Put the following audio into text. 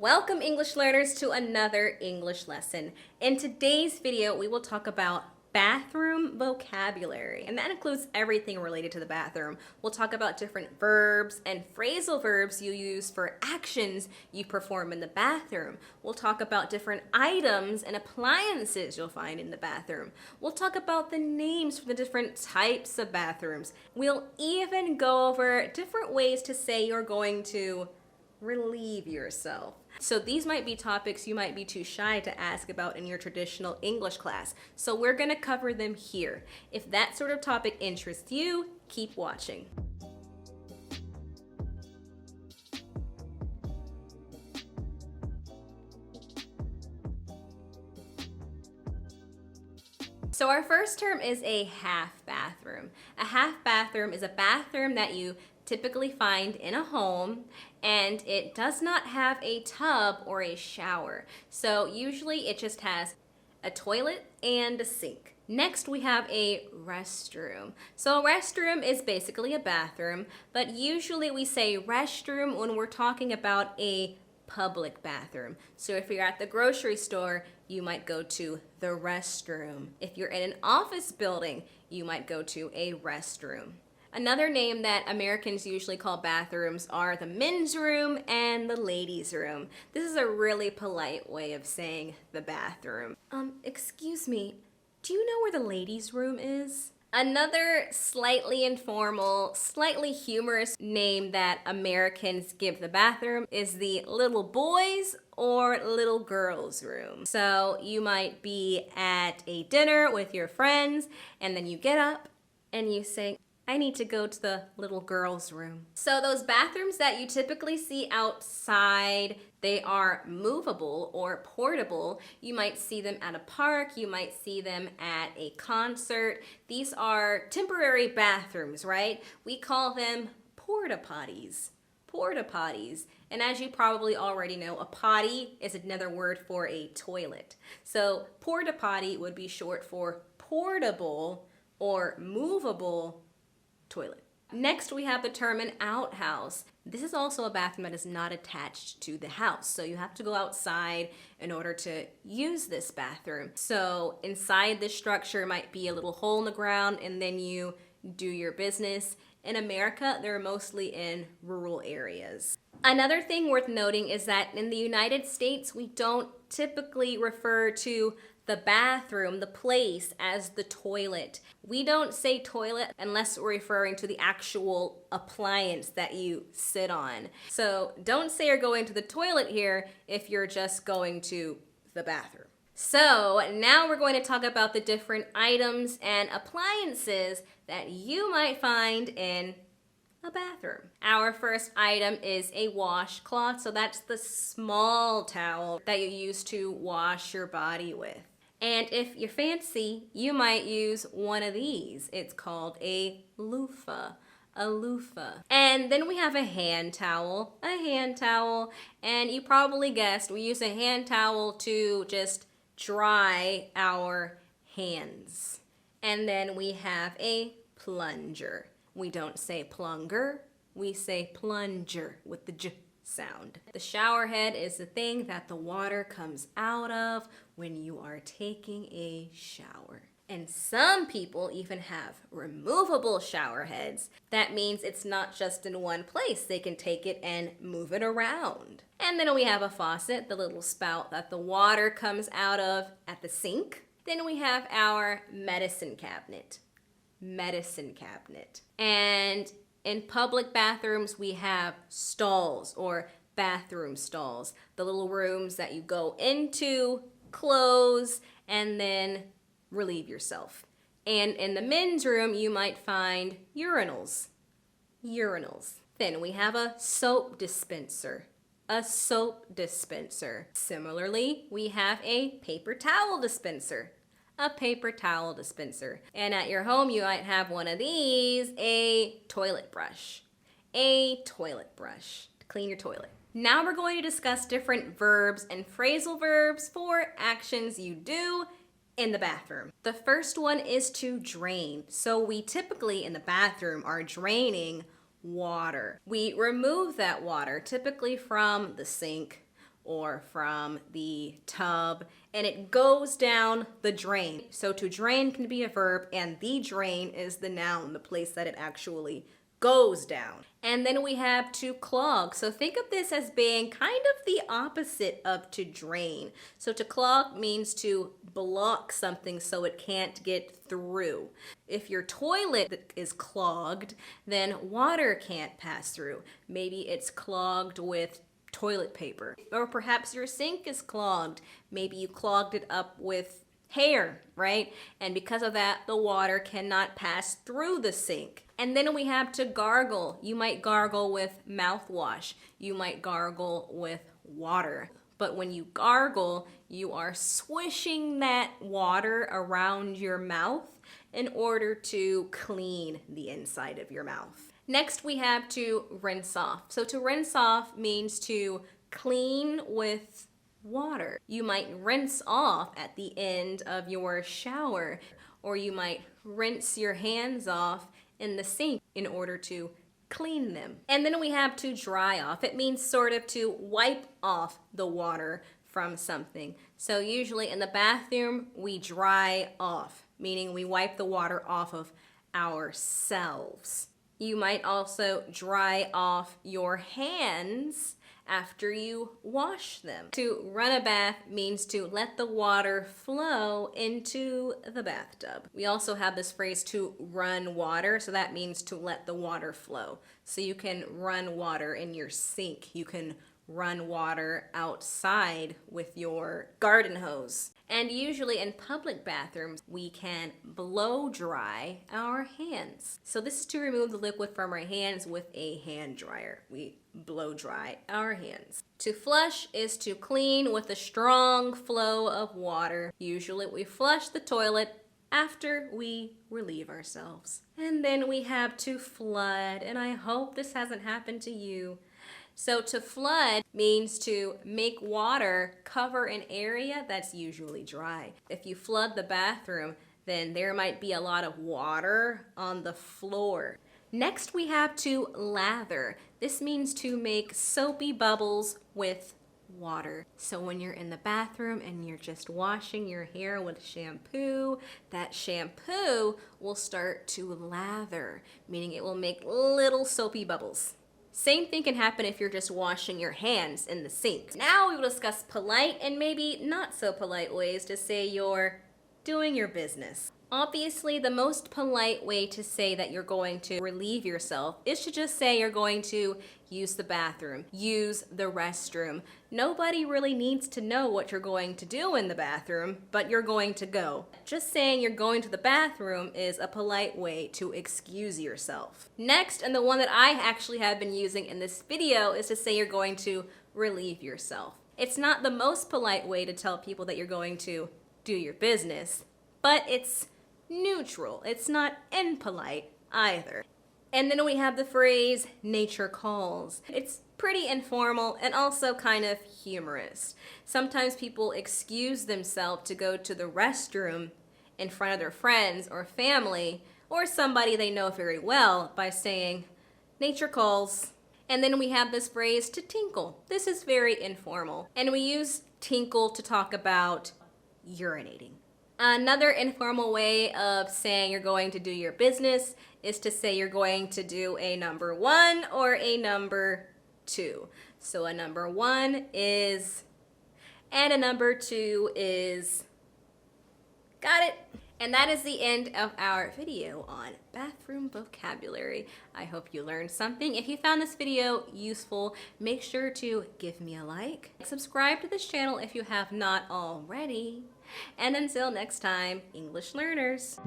Welcome English learners to another English lesson. In today's video, we will talk about bathroom vocabulary, and that includes everything related to the bathroom. We'll talk about different verbs and phrasal verbs you use for actions you perform in the bathroom. We'll talk about different items and appliances you'll find in the bathroom. We'll talk about the names for the different types of bathrooms. We'll even go over different ways to say you're going to relieve yourself. So these might be topics you might be too shy to ask about in your traditional English class. So we're going to cover them here. If that sort of topic interests you, keep watching. So our first term is a half bathroom. A half bathroom is a bathroom that you typically find in a home, and it does not have a tub or a shower. So usually it just has a toilet and a sink. Next we have a restroom. So a restroom is basically a bathroom, but usually we say restroom when we're talking about a public bathroom. So if you're at the grocery store, you might go to the restroom. If you're in an office building, you might go to a restroom. Another name that Americans usually call bathrooms are the men's room and the ladies' room. This is a really polite way of saying the bathroom. Excuse me, do you know where the ladies' room is? Another slightly informal, slightly humorous name that Americans give the bathroom is the little boys or little girls' room. So you might be at a dinner with your friends and then you get up and you say, I need to go to the little girl's room. So those bathrooms that you typically see outside, they are movable or portable. You might see them at a park, you might see them at a concert. These are temporary bathrooms, right? We call them porta potties. Porta potties. And as you probably already know, a potty is another word for a toilet. So porta potty would be short for portable or movable toilet. Next, we have the term an outhouse. This is also a bathroom that is not attached to the house. So you have to go outside in order to use this bathroom. So inside this structure might be a little hole in the ground and then you do your business. In America, they're mostly in rural areas. Another thing worth noting is that in the United States, we don't typically refer to the bathroom, the place, as the toilet. We don't say toilet unless we're referring to the actual appliance that you sit on. So don't say you're going to the toilet here if you're just going to the bathroom. So now we're going to talk about the different items and appliances that you might find in a bathroom. Our first item is a washcloth. So that's the small towel that you use to wash your body with. And if you're fancy, you might use one of these. It's called a loofah. A loofah. And then we have a hand towel. And you probably guessed we use a hand towel to just dry our hands. And then we have a plunger. We don't say plunger, we say plunger with the j sound. The shower head is the thing that the water comes out of when you are taking a shower. And some people even have removable shower heads. That means it's not just in one place. They can take it and move it around. And then we have a faucet, the little spout that the water comes out of at the sink. Then we have our medicine cabinet. And in public bathrooms, we have stalls or bathroom stalls, the little rooms that you go into, close, and then relieve yourself. And in the men's room, you might find urinals. Then we have a soap dispenser. Similarly, we have a paper towel dispenser. And at your home, you might have one of these, a toilet brush to clean your toilet. Now we're going to discuss different verbs and phrasal verbs for actions you do in the bathroom. The first one is to drain. So we typically in the bathroom are draining water. We remove that water typically from the sink or from the tub, and it goes down the drain. So to drain can be a verb, and the drain is the noun, the place that it actually goes down. And then we have to clog. So think of this as being kind of the opposite of to drain. So to clog means to block something so it can't get through. If your toilet is clogged, then water can't pass through. Maybe it's clogged with toilet paper. Or perhaps your sink is clogged. Maybe you clogged it up with hair, right? And because of that, the water cannot pass through the sink. And then we have to gargle. You might gargle with mouthwash. You might gargle with water. But when you gargle, you are swishing that water around your mouth in order to clean the inside of your mouth. Next, we have to rinse off. So to rinse off means to clean with water. You might rinse off at the end of your shower, or you might rinse your hands off in the sink in order to clean them. And then we have to dry off. It means sort of to wipe off the water from something. So usually in the bathroom, we dry off, meaning we wipe the water off of ourselves. You might also dry off your hands after you wash them. To run a bath means to let the water flow into the bathtub. We also have this phrase to run water, so that means to let the water flow. So you can run water in your sink. You can run water outside with your garden hose. And usually in public bathrooms, we can blow dry our hands. So this is to remove the liquid from our hands with a hand dryer. We blow dry our hands. To flush is to clean with a strong flow of water. Usually we flush the toilet after we relieve ourselves. And then we have to flood, and I hope this hasn't happened to you. So to flood means to make water cover an area that's usually dry. If you flood the bathroom, then there might be a lot of water on the floor. Next, we have to lather. This means to make soapy bubbles with water. So when you're in the bathroom and you're just washing your hair with shampoo, that shampoo will start to lather, meaning it will make little soapy bubbles. Same thing can happen if you're just washing your hands in the sink. Now we will discuss polite and maybe not so polite ways to say you're doing your business. Obviously, the most polite way to say that you're going to relieve yourself is to just say you're going to use the bathroom, use the restroom. Nobody really needs to know what you're going to do in the bathroom, but you're going to go. Just saying you're going to the bathroom is a polite way to excuse yourself. Next, and the one that I actually have been using in this video, is to say you're going to relieve yourself. It's not the most polite way to tell people that you're going to do your business, but it's neutral. It's not impolite either. And then we have the phrase, nature calls. It's pretty informal and also kind of humorous. Sometimes people excuse themselves to go to the restroom in front of their friends or family or somebody they know very well by saying, nature calls. And then we have this phrase, to tinkle. This is very informal. And we use tinkle to talk about urinating. Another informal way of saying you're going to do your business is to say you're going to do a number 1 or a number 2. So a number 1 is, and a number 2 is. Got it? And that is the end of our video on bathroom vocabulary. I hope you learned something. If you found this video useful, make sure to give me a like. Subscribe to this channel if you have not already. And until next time, English learners.